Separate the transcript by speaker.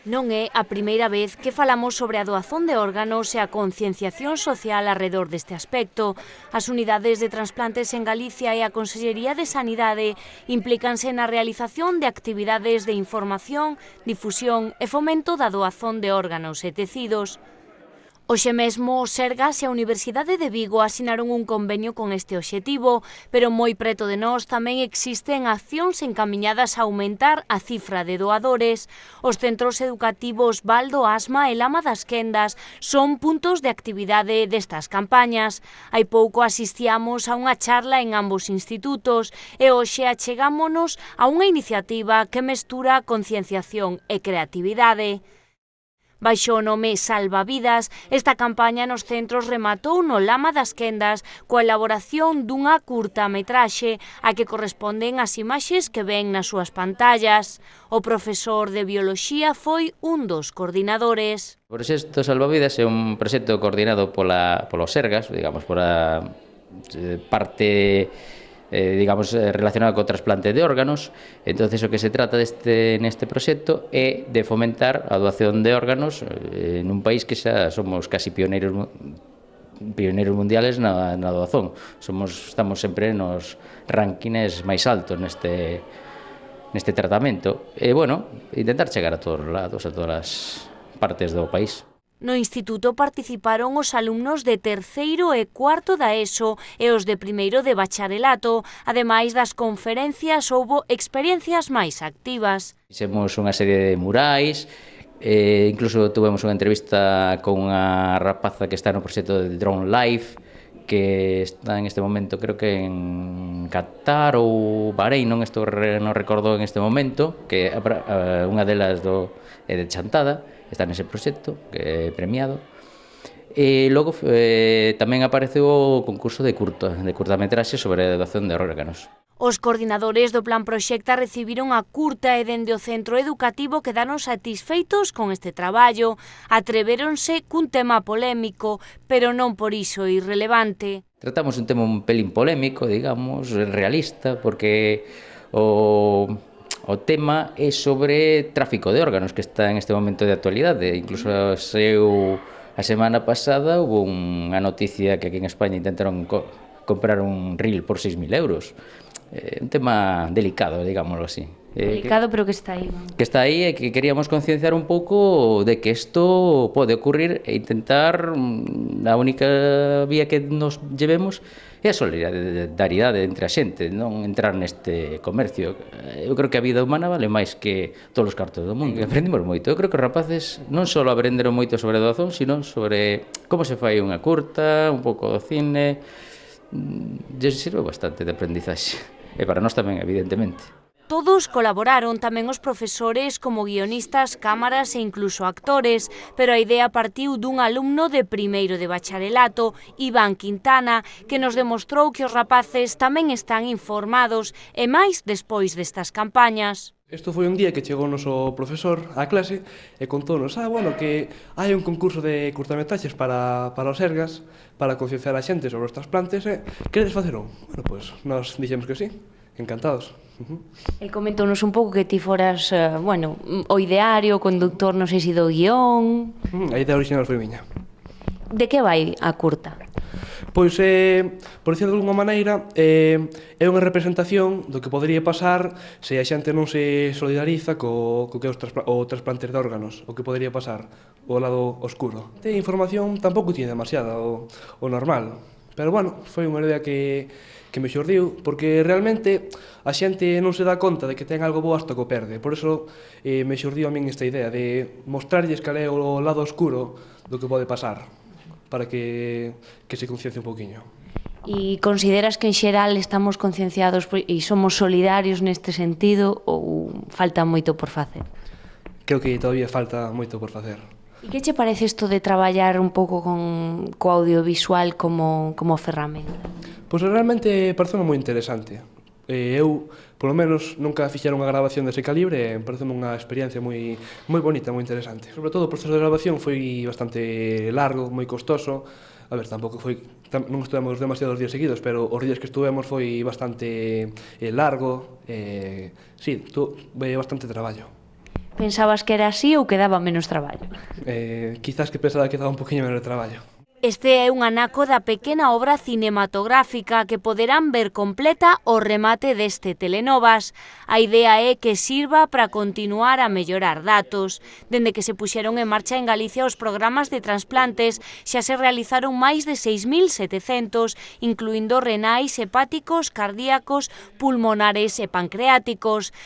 Speaker 1: Non é a primeira vez que falamos sobre a doazón de órganos e a concienciación social alrededor deste aspecto. As unidades de transplantes en Galicia e a Consellería de Sanidade implícanse na realización de actividades de información, difusión e fomento da doazón de órganos e tecidos. Hoxe mesmo, o Sergas e a Universidade de Vigo asinaron un convenio con este obxectivo, pero moi preto de nós tamén existen accións encamiñadas a aumentar a cifra de doadores. Os centros educativos Baldo, Asma e Lama das Quendas son puntos de actividade destas campañas. Hai pouco asistíamos a unha charla en ambos institutos e hoxe achegámonos a unha iniciativa que mestura concienciación e creatividade. Baixo o nome Salvavidas, esta campaña nos centros rematou no Lama das Quendas coa elaboración dunha curtametraxe a que corresponden as imaxes que ven nas súas pantallas. O profesor de Bioloxía foi un dos coordinadores.
Speaker 2: O proxecto Salvavidas é un proxecto coordinado polo Sergas, digamos, por a parte relacionada co trasplante de órganos. Entonces o que se trata neste proxecto é de fomentar a doación de órganos nun país que xa somos casi pioneiros mundiales na doazón. Estamos sempre nos rankings máis altos neste tratamento. E, bueno, intentar chegar a todos os lados, a todas as partes do país.
Speaker 1: No instituto participaron os alumnos de terceiro e cuarto da ESO e os de primeiro de bacharelato. Ademais das conferencias, houbo experiencias máis activas.
Speaker 2: Fixemos unha serie de murais, incluso tuvemos unha entrevista con unha rapaza que está no proxecto de Drone Life, que está en este momento, creo que en Qatar ou Bahrein, non recordo en este momento, que unha delas é de Chantada, está nese proxecto, que é premiado. E logo tamén apareceu o concurso de curtametraxe sobre a doación de órganos.
Speaker 1: Os coordinadores do Plan Proxecta recibiron a curta e dende o centro educativo quedaron satisfeitos con este traballo. Atrevéronse cun tema polémico, pero non por iso irrelevante.
Speaker 2: Tratamos un tema un pelín polémico, digamos, realista, porque o tema é sobre tráfico de órganos, que está en este momento de actualidade. Incluso a semana pasada houve unha noticia que aquí en España intentaron comprar un reel por 6.000 euros. Un tema delicado, digámoslo así.
Speaker 1: Delicado, pero que está aí.
Speaker 2: Que está aí e que queríamos concienciar un pouco de que isto pode ocurrir e intentar a única vía que nos llevemos é a solidaridade entre a xente, non entrar neste comercio. Eu creo que a vida humana vale máis que todos os cartos do mundo. Aprendimos moito. Eu creo que os rapaces non só aprenderon moito sobre a doazón, sino sobre como se fai unha curta, un pouco do cine. Lles sirve bastante de aprendizaxe. E para nós tamén, evidentemente.
Speaker 1: Todos colaboraron, tamén os profesores como guionistas, cámaras e incluso actores, pero a idea partiu dun alumno de primeiro de bacharelato, Iván Quintana, que nos demostrou que os rapaces tamén están informados e máis despois destas campañas.
Speaker 3: Isto foi un día que chegou o noso profesor á clase e contónos, que hai un concurso de curtametraxes para os Sergas, para concienciar a xente sobre os trasplantes, queredes facer un? Bueno, pois, nós dixemos que sí, encantados.
Speaker 1: El comentounos un pouco que ti foras, o ideario, o conductor, non sei se do guión.
Speaker 3: A idea original foi miña.
Speaker 1: De que vai a curta?
Speaker 3: Pois, por dicirlo de alguma maneira, é unha representación do que podería pasar se a xente non se solidariza co que é o trasplante de órganos, o que podería pasar, o lado oscuro. De información tampouco tiene demasiada, o normal, pero, foi unha idea que me xurdiu, porque realmente a xente non se dá conta de que ten algo bo hasta que o perde. Por iso me xurdiu a min esta idea de mostrarlles cal é o lado oscuro do que pode pasar, para que se conciencia un pouquiño.
Speaker 1: E consideras que en xeral estamos concienciados e somos solidarios neste sentido ou falta moito por facer?
Speaker 3: Creo que todavía falta moito por facer.
Speaker 1: E que che parece isto de traballar un pouco co audiovisual como ferramenta?
Speaker 3: Pois realmente parece moi interesante. Eu, polo menos, nunca fixera unha grabación dese calibre e parece unha experiencia moi bonita, moi interesante. Sobre todo o proceso de grabación foi bastante largo, moi costoso. A ver, tampouco non estuvemos demasiados días seguidos, pero os días que estuvemos foi bastante largo. Sí, bastante traballo.
Speaker 1: Pensabas que era así ou que daba menos traballo?
Speaker 3: Quizás que pensaba que daba un poquinho menos de traballo.
Speaker 1: Este é un anaco da pequena obra cinematográfica que poderán ver completa o remate deste Telenovas. A idea é que sirva para continuar a mellorar datos. Dende que se puxeron en marcha en Galicia os programas de trasplantes, xa se realizaron máis de 6.700, incluindo renais, hepáticos, cardíacos, pulmonares e pancreáticos.